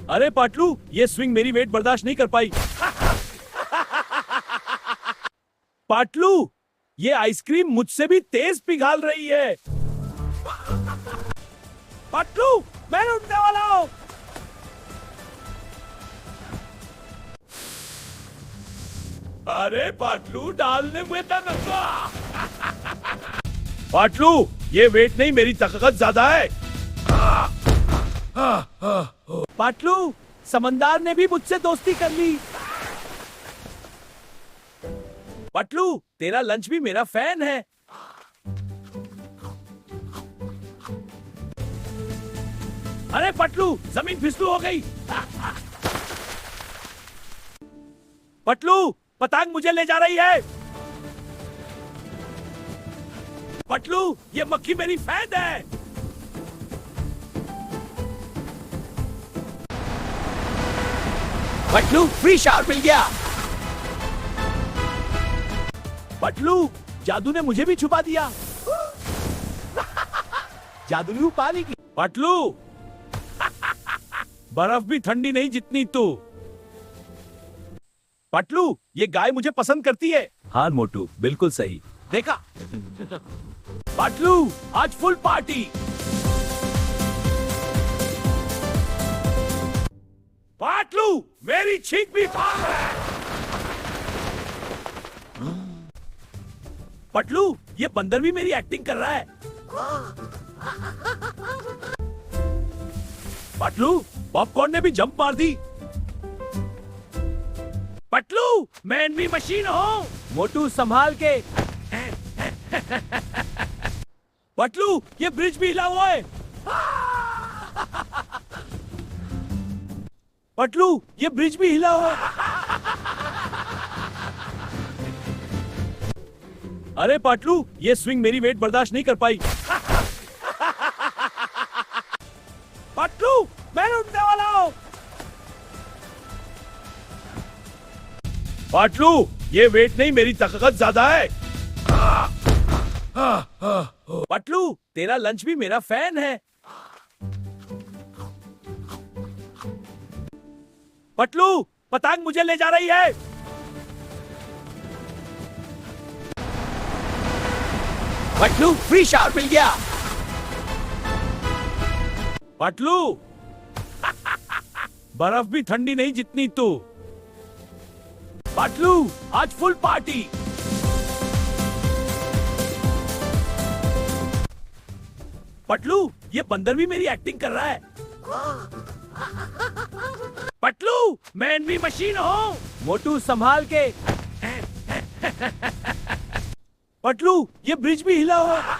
अरे पाटलू, ये स्विंग मेरी वेट बर्दाश्त नहीं कर पाई। पाटलू, ये आइसक्रीम मुझसे भी तेज पिघाल रही है। पाटलू, मैं उठने वाला हूं। अरे पाटलू, डालने में पाटलू, ये वेट नहीं, मेरी ताकत ज्यादा है। पाटलू, समंदर ने भी मुझसे दोस्ती कर ली। पटलू, तेरा लंच भी मेरा फैन है। अरे पटलू, जमीन फिसलू हो गई। पटलू, पतंग मुझे ले जा रही है। पटलू, ये मक्खी मेरी फैन है। पटलू, फ्री शावर मिल गया। पटलू, जादू ने मुझे भी छुपा दिया। जादू ने पानी की। पटलू, बर्फ भी ठंडी नहीं जितनी तू। पटलू, ये गाय मुझे पसंद करती है। हाँ मोटू, बिल्कुल सही। देखा। पटलू, आज फुल पार्टी। पटलू, मेरी छींक भी फाड़ है। पटलू, ये बंदर भी मेरी एक्टिंग कर रहा है। पटलू, पॉपकॉर्न ने भी जंप मार दी। पटलू, मैं एनवी मशीन हूँ। मोटू, संभाल के। पटलू, ये ब्रिज भी हिला हुआ है। पटलू, ये ब्रिज भी हिला हुआ है। अरे पटलू, ये स्विंग मेरी वेट बर्दाश्त नहीं कर पाई। पटलू, मैं उठने वाला हूं। पटलू, ये वेट नहीं, मेरी ताकत ज्यादा है। पटलू, तेरा लंच भी मेरा फैन है। पटलू, पतंग मुझे ले जा रही है। पटलू, फ्री शावर मिल गया। पटलू, बर्फ भी ठंडी नहीं जितनी तू। पटलू, आज फुल पार्टी। पटलू, ये बंदर भी मेरी एक्टिंग कर रहा है। पटलू, मैं एनवी मशीन हूँ। मोटू, संभाल के। पटलू, ये ब्रिज भी हिला हुआ है।